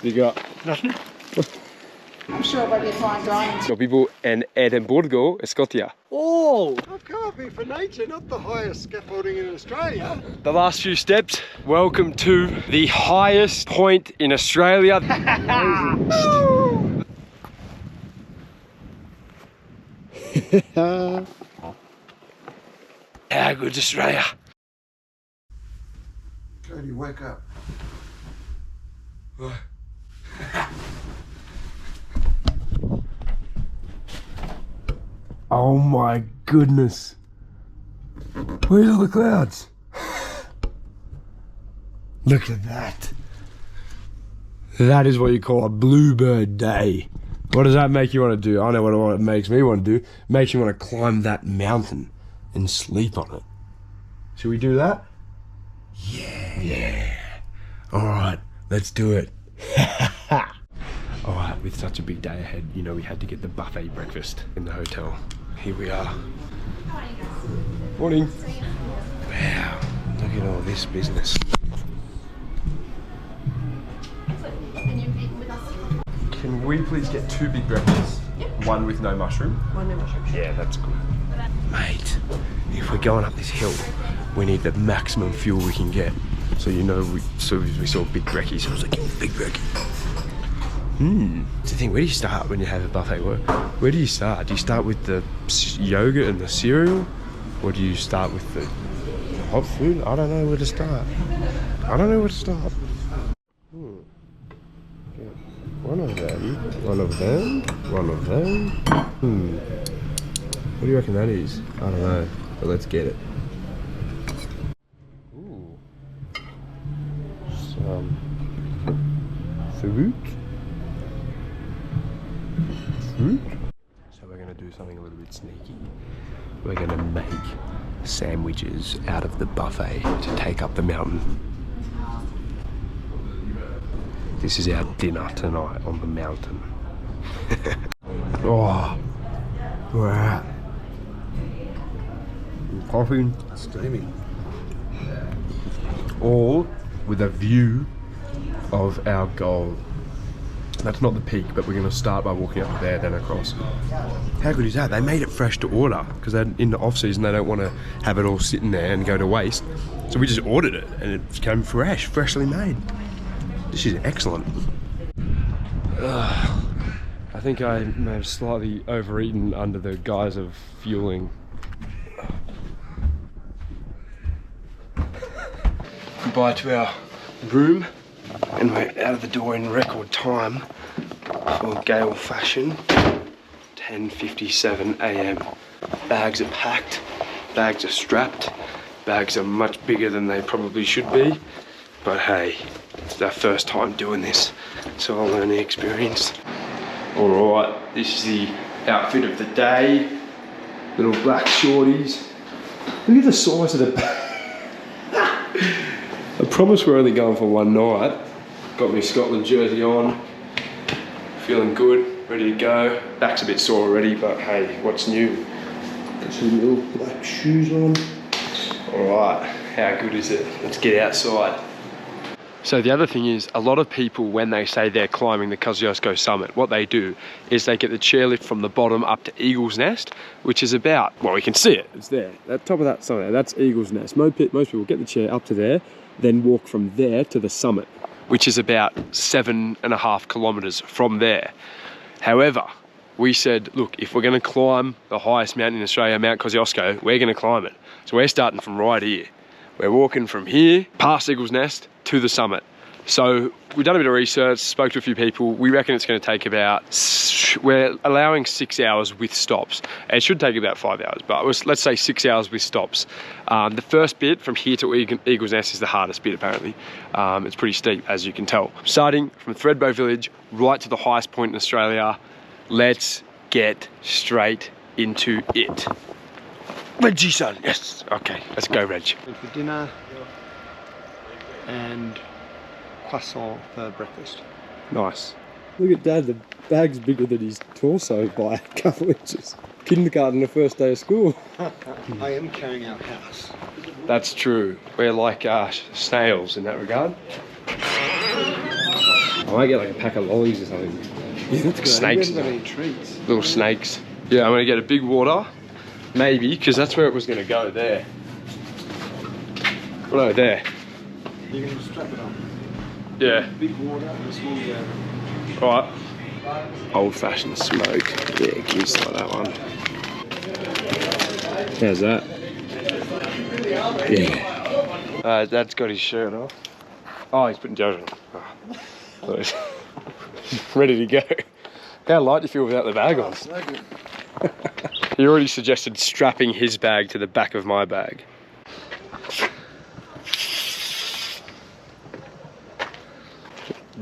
You got Nothing. I'm sure there'll be a fine dining. So people in Edinburgh, Scotia. Oh, I've come up here for nature, not the highest scaffolding in Australia. The last few steps. Welcome to the highest point in Australia. How good's Australia? Cody, wake up. Oh my goodness. Where's all the clouds? Look at that. That is what you call a bluebird day. What does that make you want to do? I know what it makes me want to do. It makes me want to climb that mountain and sleep on it. Should we do that? Yeah. Alright, let's do it. Alright, with such a big day ahead, you know we had to get the buffet breakfast in the hotel. Here we are. Morning. Wow, look at all this business. Can we please get 2 big breakfasts? Yep. One with no mushroom? One no mushroom. Yeah, that's good. Mate, if we're going up this hill, we need the maximum fuel we can get. So you know, we saw big brekkie, so I was like, big brekkie. It's the thing, where do you start when you have a buffet? Where do you start? Do you start with the yogurt and the cereal? Or do you start with the hot food? I don't know where to start. One of them. What do you reckon that is? I don't know, but let's get it. Ooh. Some fruit. So we're going to do something a little bit sneaky. We're going to make sandwiches out of the buffet to take up the mountain. This is our dinner tonight on the mountain. Oh, wow. Coffee. Steaming. All with a view of our goal. That's not the peak, but we're going to start by walking up there, then across. How good is that? They made it fresh to order because they're in the off season. They don't want to have it all sitting there and go to waste. So we just ordered it and it came fresh, freshly made. This is excellent. I think I may have slightly overeaten under the guise of fueling. Goodbye to our room, and we're out of the door in record time for gale fashion. 10:57 AM. Bags are packed, bags are strapped, bags are much bigger than they probably should be, but hey, it's our first time doing this, so I'll learn the experience. Alright, this is the outfit of the day. Little black shorties. Look at the size of the bag. I promise we're only going for one night. Got my Scotland jersey on. Feeling good, ready to go. Back's a bit sore already, but hey, what's new? Got some little black shoes on. Alright, how good is it? Let's get outside. So the other thing is, a lot of people, when they say they're climbing the Kosciuszko summit, what they do is they get the chairlift from the bottom up to Eagle's Nest, which is about, well, we can see it, it's there. At the top of that summit, that's Eagle's Nest. Most people get the chair up to there, then walk from there to the summit, which is about 7.5 kilometers from there. However, we said, look, if we're gonna climb the highest mountain in Australia, Mount Kosciuszko, we're gonna climb it. So we're starting from right here. We're walking from here, past Eagle's Nest, to the summit. So we've done a bit of research, spoke to a few people. We reckon it's going to take about, we're allowing 6 hours with stops. It should take about 5 hours, but let's say 6 hours with stops. The first bit from here to Eagle's Nest is the hardest bit apparently. It's pretty steep, as you can tell. Starting from Thredbo village, right to the highest point in Australia. Let's get straight into it. Reggie son, yes. Okay, let's go, Reg. For dinner and croissant for breakfast. Nice. Look at Dad, the bag's bigger than his torso by a couple inches. Kindergarten, the first day of school. I am carrying our house. That's true. We're like snails in that regard. I might get like a pack of lollies or something. Yeah, that's good. Snakes. We haven't got any treats. Little snakes. Yeah, I'm gonna get a big water, maybe, because that's where it was gonna go, there. Oh no, there. You can strap it on. Yeah. Big water and a small Alright. Old fashioned smoke. Yeah, give me some of that one. How's that? Yeah. Dad's got his shirt off. Oh, he's putting deodorant on. Oh. Ready to go. How light do you feel without the bag on? So good. He already suggested strapping his bag to the back of my bag.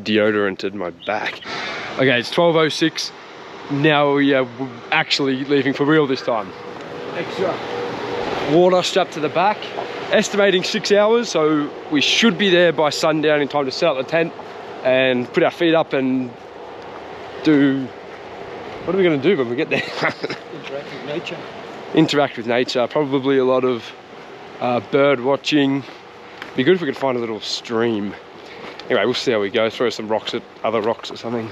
Deodoranted my back. Okay, it's 12:06. Now we are actually leaving for real this time. Extra. Water strapped to the back. Estimating 6 hours, so we should be there by sundown in time to set up the tent and put our feet up and do... What are we going to do when we get there? Interact with nature. Interact with nature. Probably a lot of bird watching. Be good if we could find a little stream. Anyway, we'll see how we go. Throw some rocks at other rocks or something.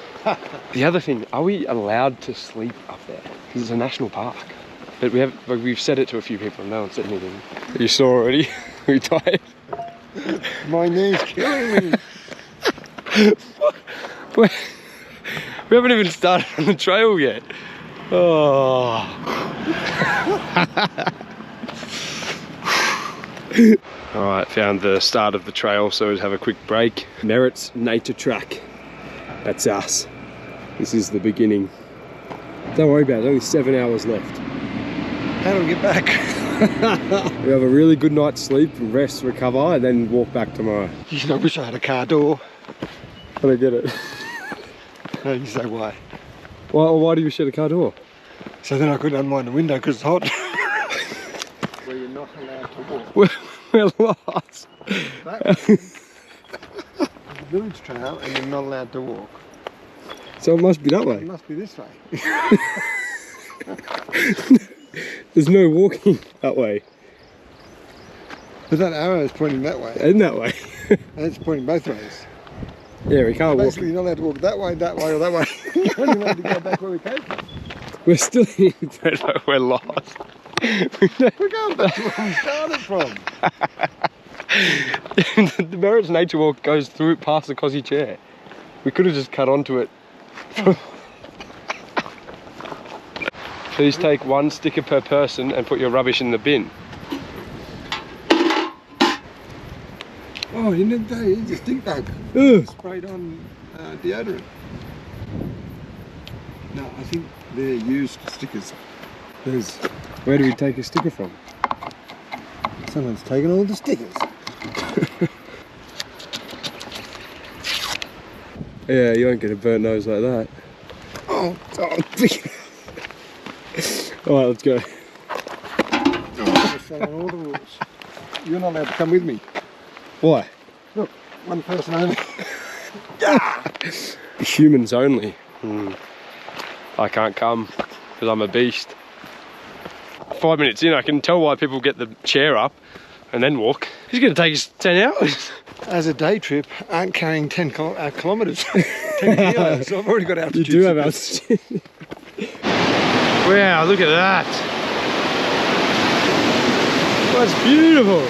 The other thing, are we allowed to sleep up there? Because it's a national park. But we've said it to a few people and no one said anything. You saw already? Are you tired? My knee's killing me. We haven't even started on the trail yet. Oh. Alright, found the start of the trail, so we'll have a quick break. Merritt's Nature Track. That's us. This is the beginning. Don't worry about it, only 7 hours left. How do we get back? We have a really good night's sleep, rest, recover, and then walk back tomorrow. You know, I wish I had a car door. I don't get it. No, you say why? Why do you shut a car door? So then I could unwind the window because it's hot. Where you're not allowed to walk. We're lost. That is the village trail and you're not allowed to walk. So it must be that It way. must be this way. There's no walking that way. But that arrow is pointing that way. And that way. And it's pointing both ways. Yeah, we can't walk. Basically, you're not allowed to walk that way, or that way. You're only allowed to go back where we came from. We're still in. We're lost. We're going back to where we started from. The Merritt's Nature Walk goes through past the Kosciuszko chair. We could have just cut onto it. Please take 1 sticker per person and put your rubbish in the bin. Oh, you didn't say it's a stink bug. Ugh. Sprayed on deodorant. No, I think they're used stickers. Where do we take a sticker from? Someone's taken all the stickers. Yeah, you won't get a burnt nose like that. Oh. Alright, let's go. We're following all the rules. You're not allowed to come with me. Why? Look, one person only. Humans only. I can't come because I'm a beast. 5 minutes in, I can tell why people get the chair up and then walk. It's going to take us 10 hours. As a day trip, aren't carrying 10 kilometres. 10 kilos, so I've already got altitude. You do have altitude. Wow, look at that. That's beautiful.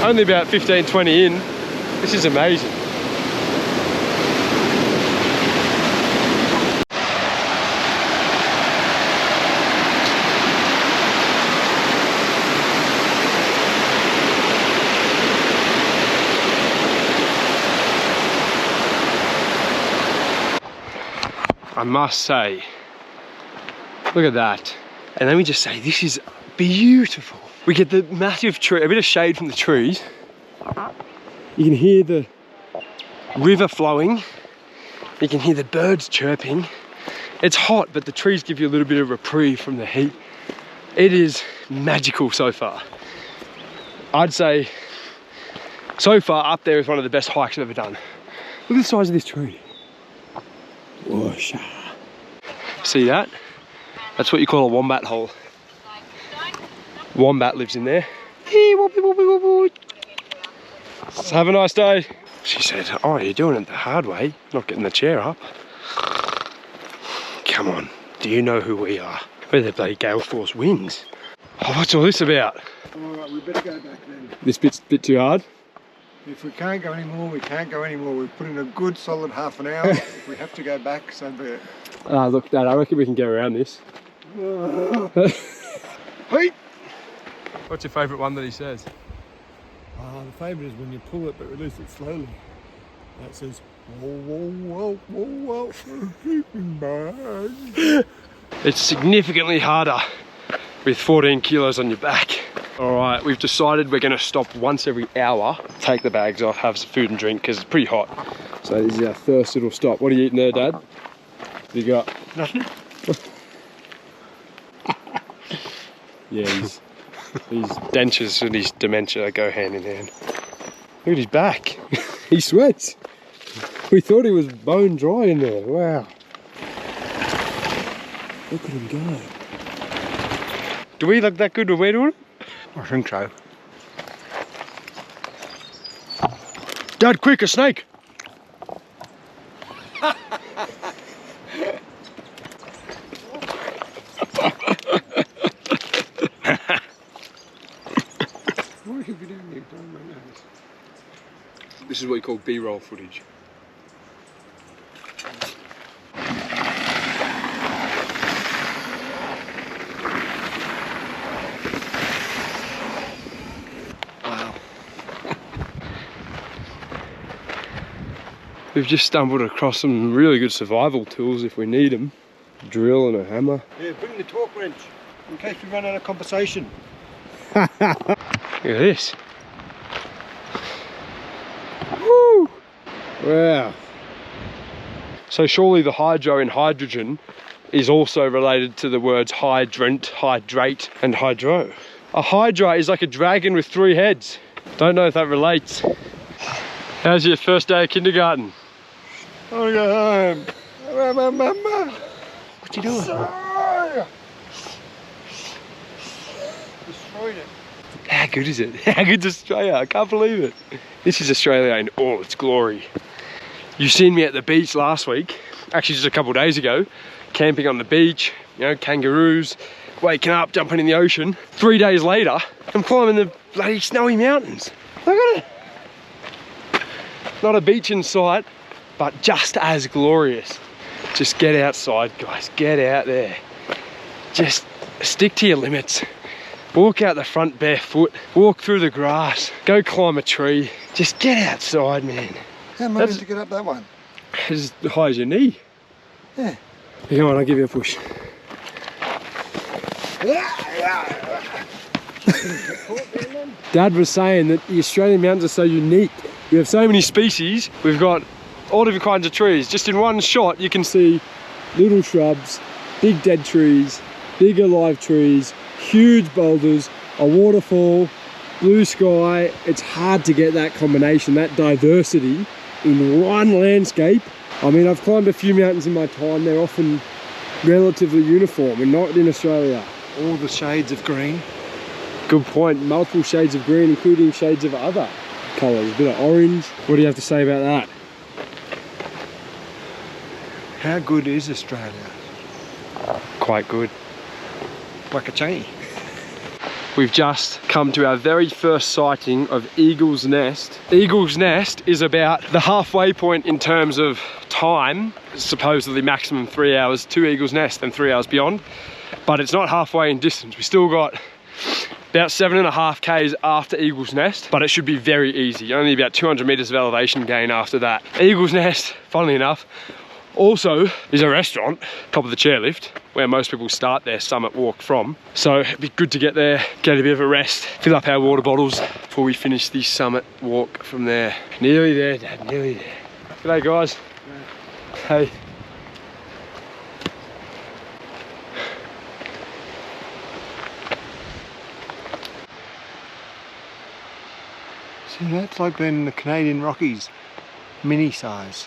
Only about 15-20 in. This is amazing. I must say, look at that. And let me just say, this is beautiful. We get the massive tree, a bit of shade from the trees. You can hear the river flowing. You can hear the birds chirping. It's hot, but the trees give you a little bit of reprieve from the heat. It is magical so far. I'd say, so far up there is one of the best hikes I've ever done. Look at the size of this tree. Whoosh. See that? That's what you call a wombat hole. Wombat lives in there. Have a nice day. She said, oh, you're doing it the hard way, not getting the chair up. Come on, do you know who we are? We're the bloody gale force winds. Oh, what's all this about? Alright, we better go back then. This bit's a bit too hard? If we can't go anymore, we can't go anymore. We've put in a good solid half an hour. If we have to go back, so be it. Look, Dad, I reckon we can get around this. Hey! What's your favourite one that he says? The favourite is when you pull it but release it slowly. That says, whoa, whoa, whoa, whoa, whoa, keeping back. It's significantly harder with 14 kilos on your back. All right, we've decided we're gonna stop once every hour, take the bags off, have some food and drink, because it's pretty hot. So this is our first little stop. What are you eating there, Dad? What do you got? Nothing. Yeah, his dentures and his dementia go hand in hand. Look at his back. He sweats. We thought he was bone dry in there. Wow. Look at him go. Do we look that good when we're doing it? I think so. Dad, quick, a snake! This is what you call B-roll footage. Wow. We've just stumbled across some really good survival tools if we need them. A drill and a hammer. Yeah, bring the torque wrench in case we run out of conversation. Look at this. Woo! Wow. So surely the hydro in hydrogen is also related to the words hydrant, hydrate, and hydro. A hydra is like a dragon with 3 heads. Don't know if that relates. How's your first day of kindergarten? I want to go home. Mama. What you doing? Destroyed it. How good is it? How good's Australia? I can't believe it. This is Australia in all its glory. You've seen me at the beach last week, actually just a couple of days ago, camping on the beach, you know, kangaroos, waking up, jumping in the ocean. 3 days later, I'm climbing the bloody snowy mountains. Look at it. Not a beach in sight, but just as glorious. Just get outside, guys, get out there. Just stick to your limits. Walk out the front barefoot, walk through the grass, go climb a tree. Just get outside, man. How much did you get up that one? As high as your knee. Yeah. Come on, I'll give you a push. Dad was saying that the Australian mountains are so unique. We have so many species. We've got all different kinds of trees. Just in one shot, you can see little shrubs, big dead trees, big alive trees, huge boulders, a waterfall, blue sky. It's hard to get that combination, that diversity in one landscape. I mean, I've climbed a few mountains in my time. They're often relatively uniform, and not in Australia. All the shades of green. Good point. Multiple shades of green, including shades of other colours. A bit of orange. What do you have to say about that? How good is Australia? Quite good. Like a chain. We've just come to our very first sighting of Eagle's Nest. Eagle's Nest is about the halfway point in terms of time, supposedly maximum 3 hours to Eagle's Nest and 3 hours beyond, but it's not halfway in distance. We still got about 7.5 k's after Eagle's Nest, but it should be very easy. Only about 200 meters of elevation gain after that. Eagle's Nest, funnily enough, also is a restaurant, top of the chairlift, where most people start their summit walk from. So it'd be good to get there, get a bit of a rest, fill up our water bottles before we finish the summit walk from there. Nearly there, Dad, nearly there. G'day, guys. Hey. See, that's like being in the Canadian Rockies, mini size.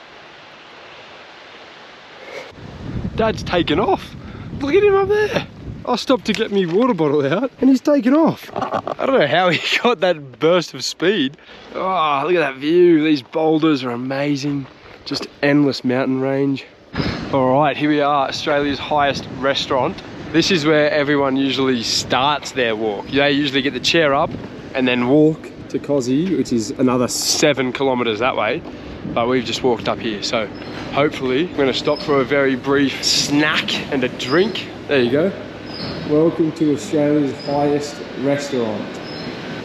Dad's taken off. Look at him up there. I stopped to get me water bottle out and he's taken off. I don't know how he got that burst of speed. Oh, look at that view. These boulders are amazing. Just endless mountain range. All right, here we are, Australia's highest restaurant. This is where everyone usually starts their walk. They usually get the chair up and then walk to Kosci, which is another 7 kilometers that way. But we've just walked up here, so hopefully we're gonna stop for a very brief snack and a drink. There you go. Welcome to Australia's highest restaurant.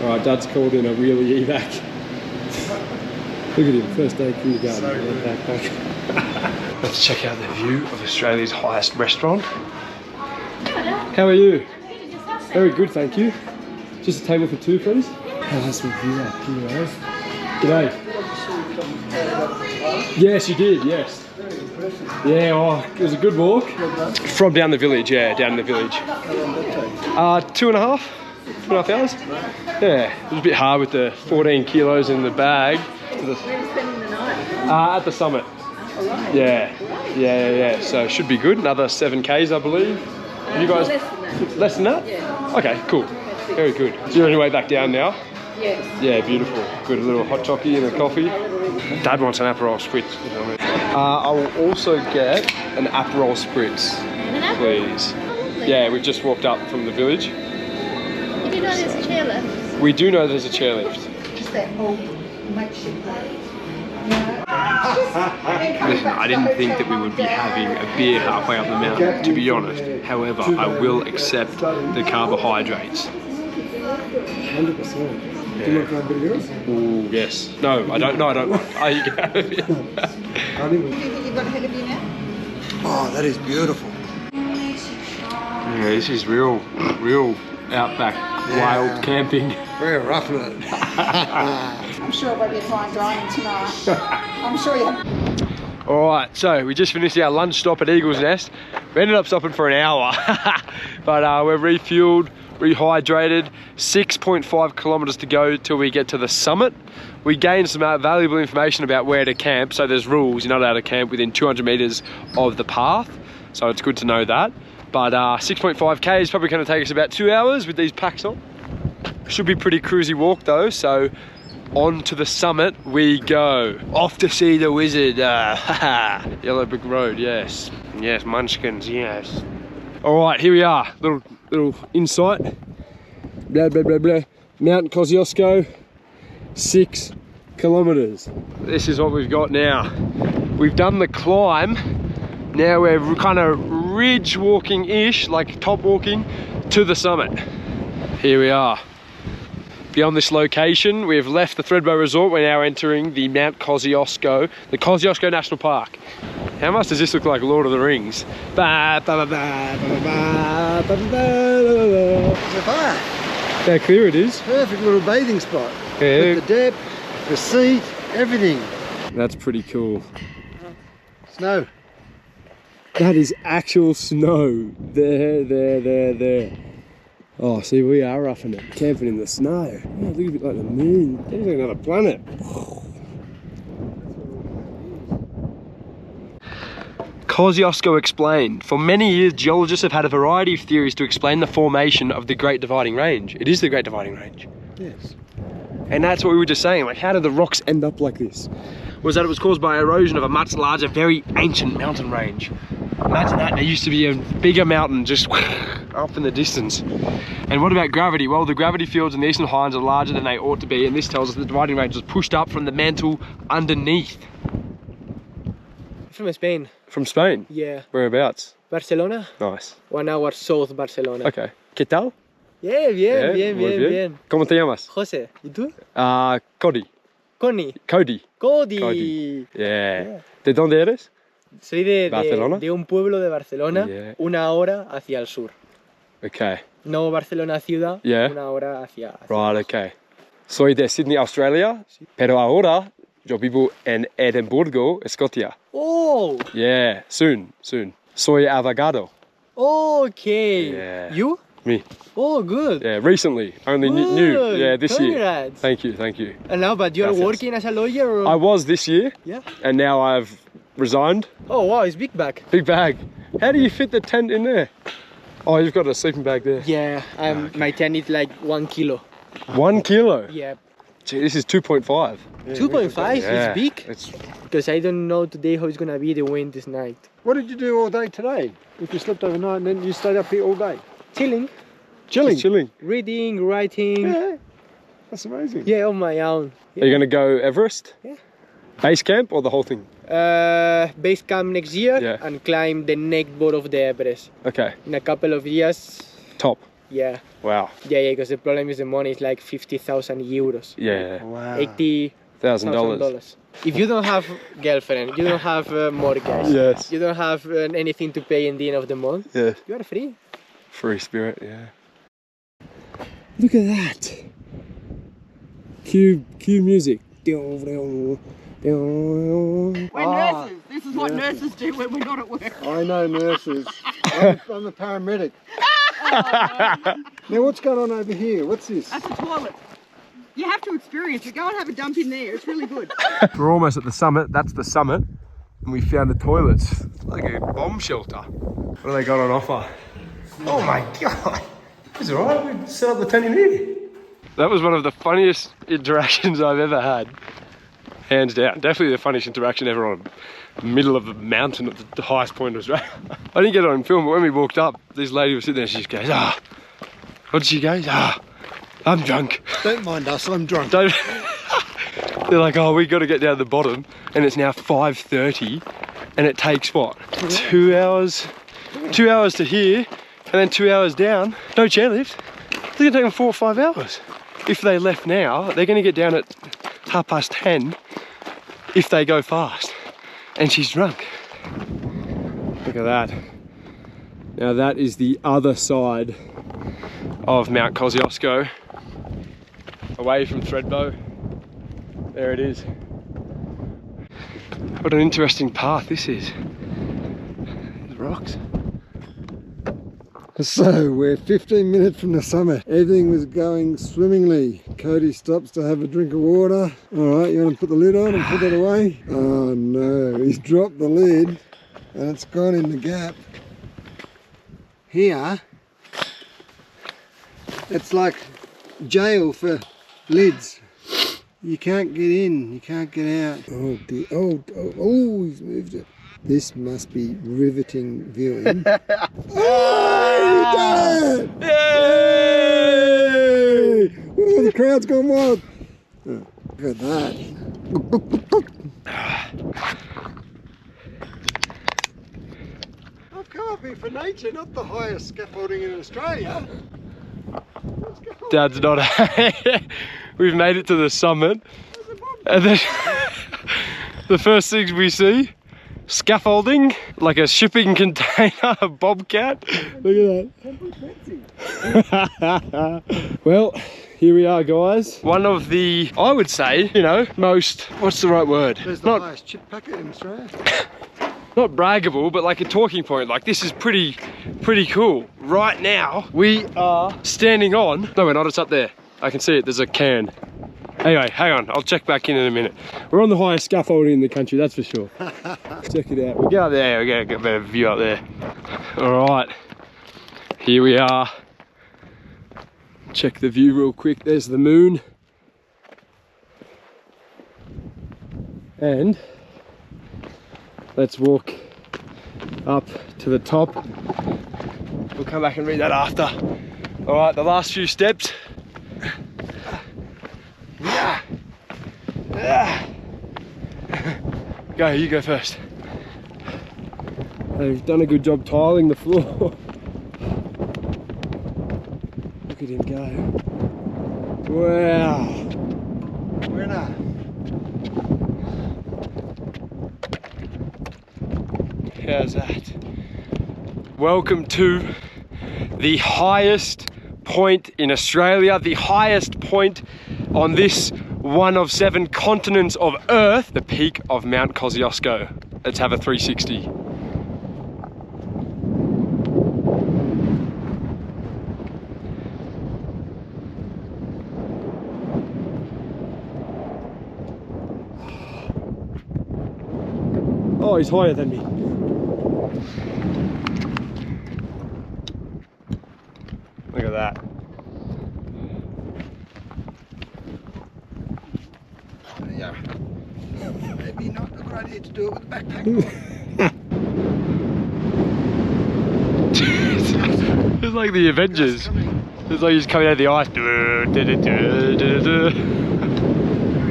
All right, Dad's called in a wheelie evac. Look at him, first day kindergarten. Let's check out the view of Australia's highest restaurant. How are you? Very good, thank you. Just a table for 2, please. Oh, that's the view up here, G'day. Yes, you did, yes. Yeah, oh, it was a good walk. From down the village, yeah, down the village. 2.5 hours. Yeah, it was a bit hard with the 14 kilos in the bag. Where are you spending the night? At the summit. Yeah. So should be good. Another 7 Ks, I believe. You guys? Less than that? Yeah. Okay, cool. Very good. So you're on your way back down now? Yes. Yeah, beautiful. Good, a little hot chocolate and a coffee. Dad wants an Aperol Spritz. I will also get an Aperol Spritz, please. Yeah, we've just walked up from the village. You do know there's a chairlift? We do know there's a chairlift. Just that old makeshift place. Listen, I didn't think that we would be having a beer halfway up the mountain, to be honest. However, I will accept the carbohydrates. 100%. Do you want to try a bit of yours? Ooh, yes. No, I don't. No, I don't want. Oh, you go. Do you think you've got ahead of you now? Oh, that is beautiful. Yeah, this is real outback, wild camping. We're roughing it. I'm sure it won't be fine dining tonight. I'm sure you have. All right, so we just finished our lunch stop at Eagle's Nest. We ended up stopping for an hour, but we're refueled, rehydrated. 6.5 kilometers to go till we get to the summit. We gained some valuable information about where to camp. So there's rules, you're not allowed to camp within 200 meters of the path. So it's good to know that. But 6.5K is probably gonna take us about 2 hours with these packs on. Should be pretty cruisy walk though, so on to the summit we go. Off to see the wizard. Yellow brick road, yes. Yes, munchkins, yes. All right, here we are. Little insight. Blah, blah, blah, blah. Mount Kosciuszko, 6 kilometers. This is what we've got now. We've done the climb. Now we're kind of ridge walking-ish, like top walking, to the summit. Here we are. Beyond this location, we've left the Thredbo Resort. We're now entering the Mount Kosciuszko, the Kosciuszko National Park. How much does this look like Lord of the Rings? How clear it is. Perfect little bathing spot. Yeah. With the depth, the seat, everything. That's pretty cool. Snow. That is actual snow. There. Oh, see, we are roughing it. Camping in the snow. Oh, look a bit like the moon. It looks like another planet. Kosciuszko explained. For many years, geologists have had a variety of theories to explain the formation of the Great Dividing Range. It is the Great Dividing Range. Yes. And that's what we were just saying, like, how did the rocks end up like this? Was that it was caused by erosion of a much larger, very ancient mountain range. Imagine that, there used to be a bigger mountain just up in the distance. And what about gravity? Well, the gravity fields in the Eastern Highlands are larger than they ought to be, and this tells us the dividing range was pushed up from the mantle underneath. From Spain. From Spain? Yeah. Whereabouts? Barcelona. Nice. 1 hour south Barcelona. Okay. ¿Qué tal? Yeah, bien, Yeah, muy bien. ¿Cómo te llamas? José, ¿y tú? Cody. Connie. Cody. Cody. Yeah. ¿De dónde eres? Soy Barcelona. de un pueblo de Barcelona, Yeah. 1 hora hacia el sur. Okay. No Barcelona ciudad, Yeah. 1 hora hacia Right, okay. Soy de Sydney, Australia, pero ahora yo vivo en Edimburgo, Escocia. Oh, Yeah, soon. Soy abogado. okay. Yeah. You? Me. Oh, good. Yeah, recently. Only new. Good. Yeah, this year. Congrats. Thank you. And now, but you're Gracias. working as a lawyer? Or? I was this year, Yeah. and now I've resigned. Oh, wow, it's big bag. Big bag. How do you fit the tent in there? Oh, you've got a sleeping bag there. Yeah, my tent is like 1 kilo. 1 kilo? Yeah. Gee, this is 2.5. 2.5 Yeah, is big. It's Because I don't know today how it's gonna be the wind this night. What did you do all day today? If you slept overnight and then you stayed up here all day? Chilling, Chilling? just chilling. reading, writing. Yeah. That's amazing. Yeah, on my own. Are you going to go Everest? Yeah. Base camp or the whole thing? Base camp next year Yeah. and climb the next board of the Everest Okay. in a couple of years. Top. Yeah, Wow. yeah, because the problem is the money is like 50,000 euros. Yeah. Wow. $80,000. If you don't have girlfriend, you don't have mortgage, Yes. you don't have anything to pay in the end of the month, Yeah. you are free. Free spirit, yeah. Look at that. Cue music. We're nurses. This is what nurses do when we're not at work. I know nurses. I'm a paramedic. Now what's going on over here? What's this? That's a toilet. You have to experience it. Go and have a dump in there. It's really good. We're almost at the summit. That's the summit. And we found the toilets. It's like a bomb shelter. What do they got on offer? Oh my God. It's alright. We set up the tent in here. That was one of the funniest interactions I've ever had. Hands down. Definitely the funniest interaction ever on the middle of the mountain at the highest point of Australia. I didn't get it on film, but when we walked up, this lady was sitting there, she just goes, what did she go? I'm drunk. Don't mind us, I'm drunk. Don't. They're like, oh, we got to get down to the bottom, and it's now 5:30, and it takes what? 2 hours? 2 hours to here, and then 2 hours down. No chairlift. It's gonna take them 4 or 5 hours. If they left now, they're gonna get down at 10:30 if they go fast. And she's drunk. Look at that. Now that is the other side of Mount Kosciuszko, away from Thredbo. There it is. What an interesting path this is. There's rocks. So we're 15 minutes from the summit. Everything was going swimmingly. Cody stops to have a drink of water. All right, you want to put the lid on and put that away? Oh no, he's dropped the lid and it's gone in the gap. Here, it's like jail for lids. You can't get in, you can't get out. Oh dear, oh, he's moved it. This must be riveting viewing. Oh, he did it! Yay! Oh, the crowd's gone wild. Oh, look at that. I've come up here for nature, not the highest scaffolding in Australia. Dad's not. We've made it to the summit, and then the first things we see, scaffolding, like a shipping container, a bobcat. Look at that. Well, here we are, guys. One of the, I would say, you know, most, what's the right word? There's the highest chip packet in Australia. Not braggable, but like a talking point. Like, this is pretty cool. Right now, we are standing on, no we're not, it's up there. I can see it, there's a can. Anyway, hang on, I'll check back in a minute. We're on the highest scaffolding in the country, that's for sure. Check it out. We'll get up there, we'll get a better view up there. All right, here we are. Check the view real quick, there's the moon. And let's walk up to the top. We'll come back and read that after. All right, the last few steps. Go, you go first. They've done a good job tiling the floor. Look at him go. Wow. Winner. How's that? Welcome to the highest point in Australia, the highest point on this one of 7 continents of Earth, the peak of Mount Kosciuszko. Let's have a 360. Oh, he's higher than me. at that. Yeah. Maybe not a good idea to do it with a backpack on. It's like the Avengers. It's like he's coming out of the ice. Very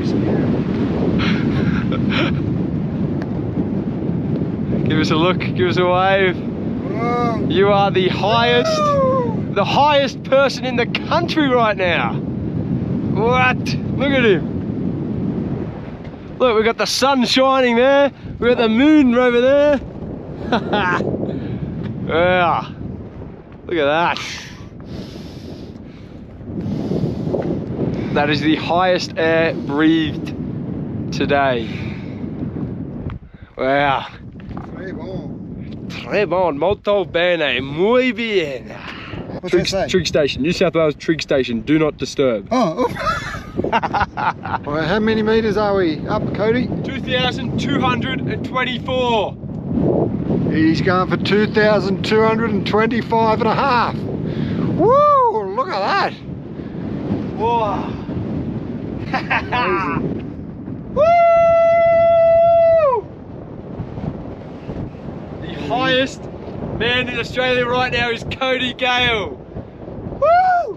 scary. Give us a look, give us a wave. Whoa. You are the highest person in the country right now. What? Look at him. Look, we've got the sun shining there. We've got the moon over there. Yeah. Look at that. That is the highest air breathed today. Wow. Très bon, molto bene, muy bien. What's that say? Trig station, New South Wales Trig station, do not disturb. Oh. Well, how many metres are we up, Cody? 2,224. He's going for 2,225 and a half. Woo! Look at that. Whoa. Woo! The highest man in Australia right now is Cody Gale. Woo!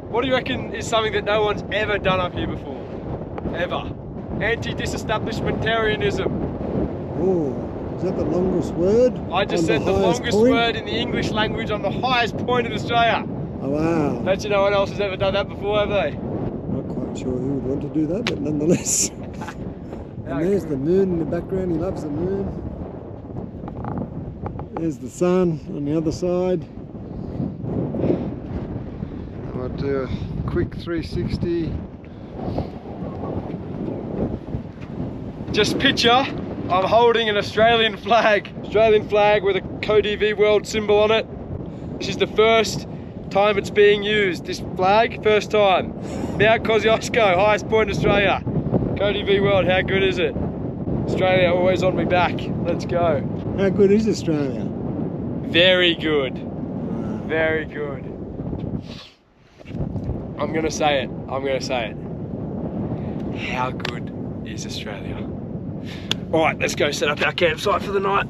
What do you reckon is something that no one's ever done up here before? Ever. Anti-disestablishmentarianism. Oh, is that the longest word? I just said the longest word in the English language on the highest point in Australia. Oh, wow. Bet you no one else has ever done that before, have they? Not quite sure who would want to do that, but nonetheless. And there's the moon in the background. He loves the moon. There's the sun on the other side. I'll do a quick 360. Just picture, I'm holding an Australian flag. Australian flag with a CoDV World symbol on it. This is the first time it's being used. This flag, first time. Mount Kosciuszko, highest point in Australia. CoDV World, how good is it? Australia always on me back. Let's go. How good is Australia? Very good. Very good. I'm gonna say it. I'm gonna say it. How good is Australia? All right, let's go set up our campsite for the night.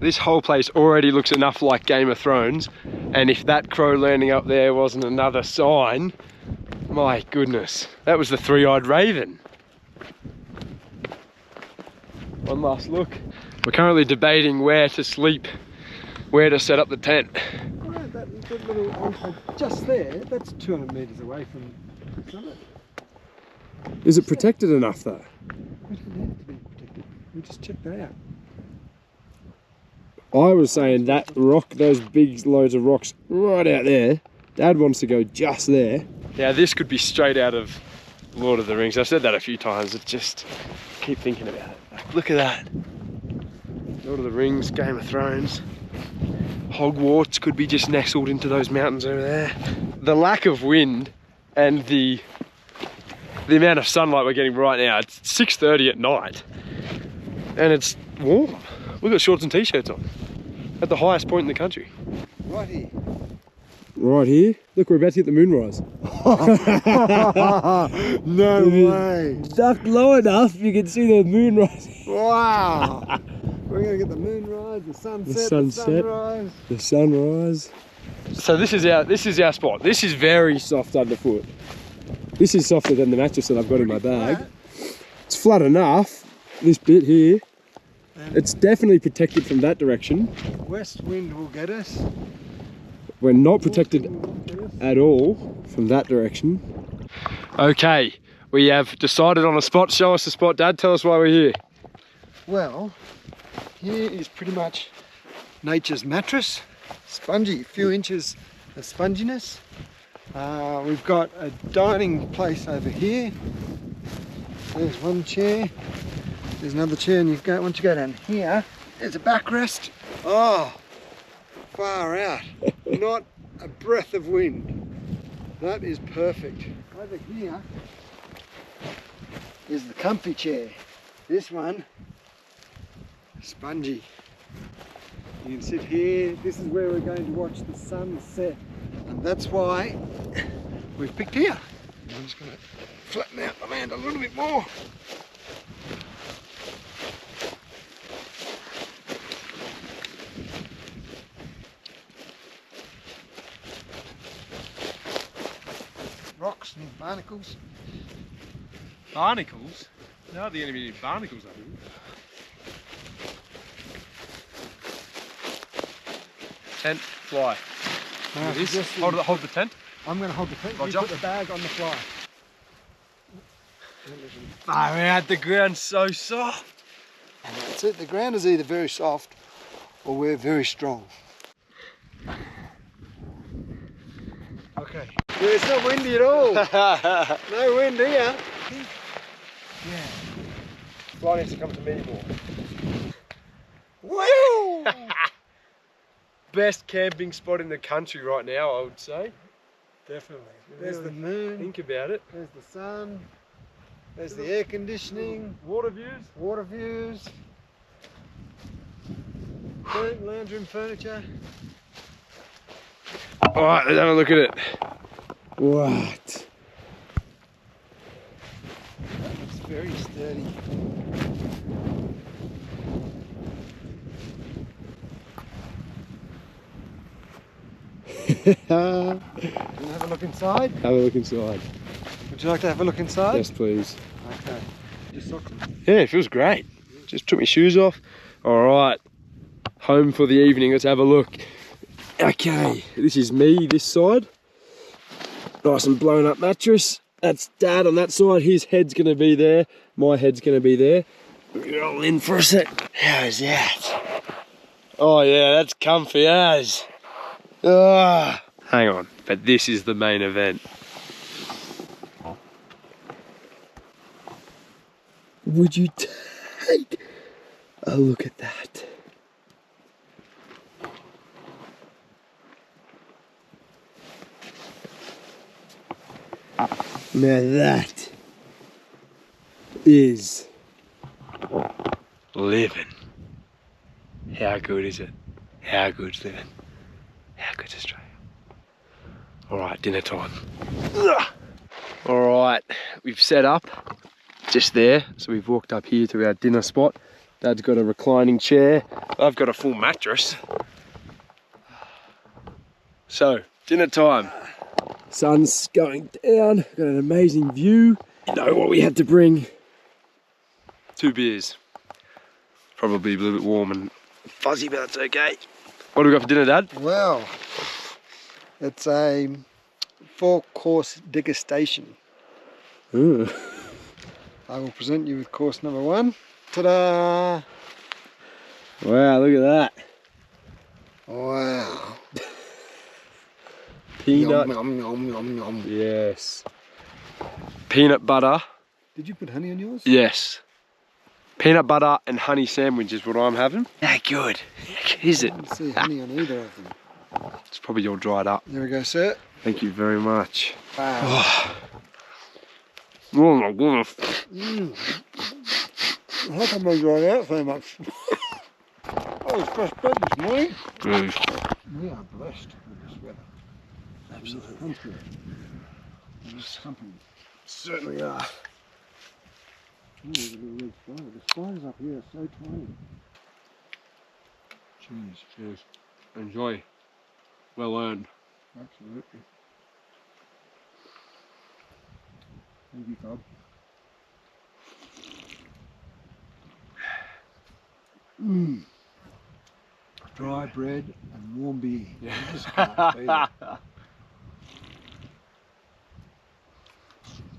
This whole place already looks enough like Game of Thrones, and if that crow landing up there wasn't another sign, my goodness, that was the three-eyed raven. One last look. We're currently debating where to sleep, where to set up the tent. Right, that little anchor just there, that's 200 metres away from the summit. Is it protected enough though? It doesn't have to be protected. We just check that out. I was saying that rock, those big loads of rocks right out there, Dad wants to go just there. Now this could be straight out of Lord of the Rings. I've said that a few times, I just keep thinking about it. Like, look at that. Lord of the Rings, Game of Thrones. Hogwarts could be just nestled into those mountains over there. The lack of wind and the amount of sunlight we're getting right now, it's 6:30 at night and it's warm. We've got shorts and t-shirts on at the highest point in the country. Right here. Right here? Look, we're about to hit the moonrise. No way. Ducked low enough, you can see the moonrise. Wow. We're going to get the moonrise, the sunset, the sunrise. The sunrise. So this is our spot. This is very soft underfoot. This is softer than the mattress that I've got in my bag. Flat. It's flat enough, this bit here. It's definitely protected from that direction. West wind will get us. We're not protected at all from that direction. Okay, we have decided on a spot. Show us the spot, Dad. Tell us why we're here. Well, here is pretty much nature's mattress. Spongy, a few inches of sponginess. We've got a dining place over here. There's one chair. There's another chair, and once you go down here, there's a backrest. Oh, far out. Not a breath of wind. That is perfect. Over here is the comfy chair. This one, spongy. You can sit here. This is where we're going to watch the sun set. And that's why we've picked here. I'm just going to flatten out the land a little bit more. Rocks and barnacles. Barnacles? There hardly going to be any barnacles up here. Tent, fly. Hold the tent. I'm going to hold the tent. Roger. You put the bag on the fly. Far out, the ground's so soft. And that's it. The ground is either very soft or we're very strong. Okay. Yeah, it's not windy at all. No wind here. Yeah. Fly needs to come to me more. Woo! Best camping spot in the country right now, I would say. Definitely. There's the moon. Think about it. There's the sun. There's the air conditioning. Water views. Water views. Lounge room furniture. Alright, let's have a look at it. What? That looks very sturdy. Wanna have a look inside? Have a look inside. Would you like to have a look inside? Yes, please. Okay. Your socks on. Yeah, it feels great. Just took my shoes off. Alright, home for the evening. Let's have a look. Okay, this is me, this side. Nice and blown up mattress. That's Dad on that side. His head's going to be there. My head's going to be there. Roll in for a sec. How's that? Oh yeah, that's comfy as. Ah, hang on, but this is the main event. Would you take a look at that? Now that Is living. How good is it? How good's living? How good's Australia? Alright, dinner time. Alright, we've set up just there. So we've walked up here to our dinner spot. Dad's got a reclining chair. I've got a full mattress. So, dinner time. Sun's going down. Got an amazing view. You know what we had to bring? 2 beers. Probably a little bit warm and fuzzy, but that's okay. What do we got for dinner, Dad? Well, it's a 4-course degustation. Ooh. I will present you with course number 1. Ta-da! Wow, look at that. Wow. Peanut. Yum, yum, yum, yum. Yes. Peanut butter. Did you put honey on yours? Yes. Peanut butter and honey sandwich is what I'm having. How good is it? I didn't see honey on either of them. It's probably all dried up. There we go, sir. Thank you very much. Wow. Oh my goodness. How come I dried out so much? Oh, it's fresh bread this morning. We are blessed with this weather. Absolutely. This company. Certainly are. Oh, there's a little red spider. The spiders up here are so tiny. Cheers. Cheers. Enjoy. Well earned. Absolutely. Thank you, Bob. Dry bread and warm beer. Yeah. You just can't beat it.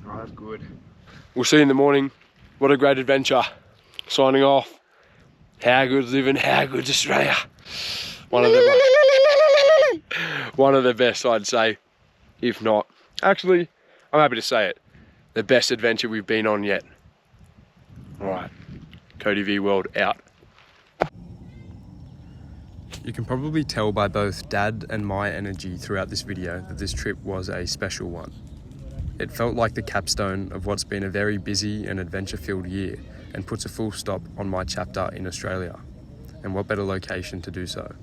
Right, good. We'll see you in the morning. What a great adventure. Signing off. How good's living, how good's Australia. One of the best, I'd say. If not. Actually, I'm happy to say it. The best adventure we've been on yet. Alright. Cody V World out. You can probably tell by both Dad and my energy throughout this video that this trip was a special one. It felt like the capstone of what's been a very busy and adventure-filled year and puts a full stop on my chapter in Australia. And what better location to do so?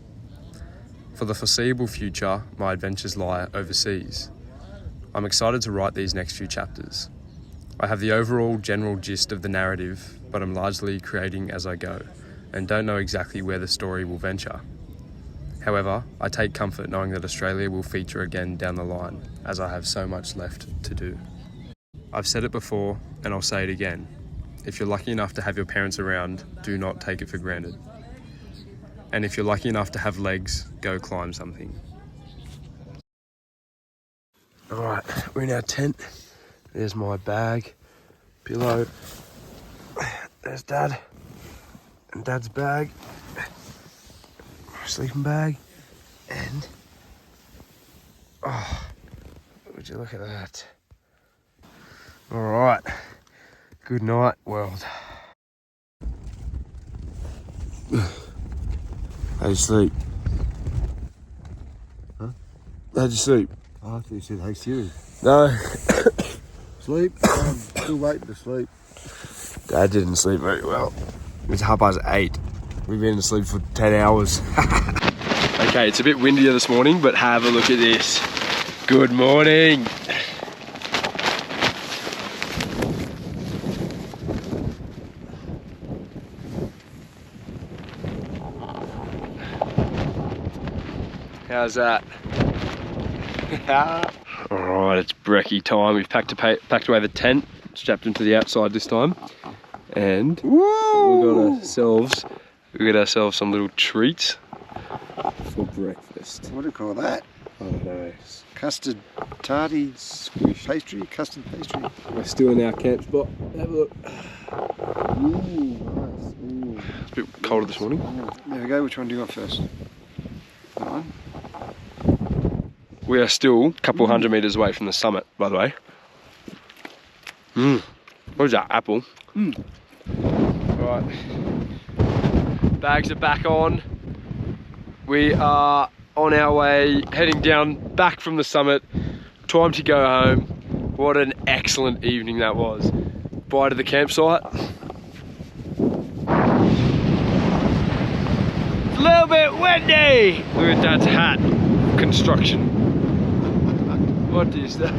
For the foreseeable future, my adventures lie overseas. I'm excited to write these next few chapters. I have the overall general gist of the narrative, but I'm largely creating as I go and don't know exactly where the story will venture. However, I take comfort knowing that Australia will feature again down the line, as I have so much left to do. I've said it before, and I'll say it again. If you're lucky enough to have your parents around, do not take it for granted. And if you're lucky enough to have legs, go climb something. Alright, we're in our tent. There's my bag, pillow. There's Dad, and Dad's bag. Sleeping bag, and oh, would you look at that? All right, good night, world. How'd you sleep? Huh? How'd you sleep? Oh, I thought you said, hey Siri. No. Sleep? Still waiting to sleep. Dad didn't sleep very well. It's 8:30. We've been asleep for 10 hours. Okay, it's a bit windier this morning, but have a look at this. Good morning. How's that? All right, it's brekkie time. We've packed away the tent, strapped into the outside this time, and we got ourselves some little treats for breakfast. What do you call that? I don't know. Custard tarty squish pastry, custard pastry. We're still in our camp spot. Have a look. Ooh, nice. Ooh. It's a bit colder this morning. There we go. Which one do you want first? That one. We are still a couple hundred meters away from the summit, by the way. What is that? Apple. Right. Bags are back on. We are on our way, heading down back from the summit. Time to go home. What an excellent evening that was. Bye to the campsite. It's a little bit windy. Look at Dad's hat. Construction. What is that?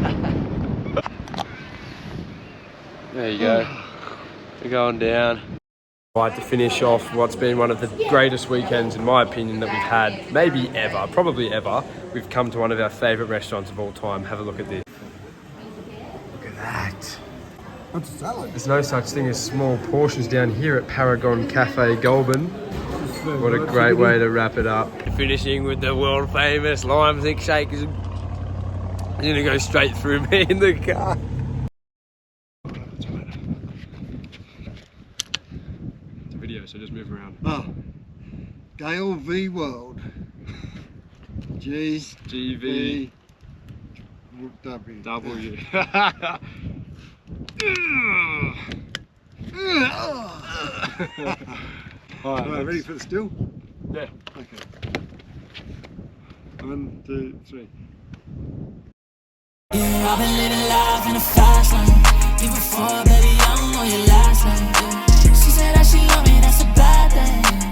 There you go. We're going down. Right, to finish off what's been one of the greatest weekends, in my opinion, that we've had, maybe ever, probably ever. We've come to one of our favourite restaurants of all time. Have a look at this. Look at that. What's a salad? There's no such thing as small portions down here at Paragon Cafe Goulburn. What a great way to wrap it up. Finishing with the world famous lime thick shakers. You're gonna go straight through me in the car. It's a video, so just move around. Oh, Dale V World. G GV W. W. Alright, ready for the still? Yeah. Okay. 1, 2, 3. Yeah, I've been living life in a fast lane. Even before, baby, I don't know your last name. She said that she love me, that's a bad thing.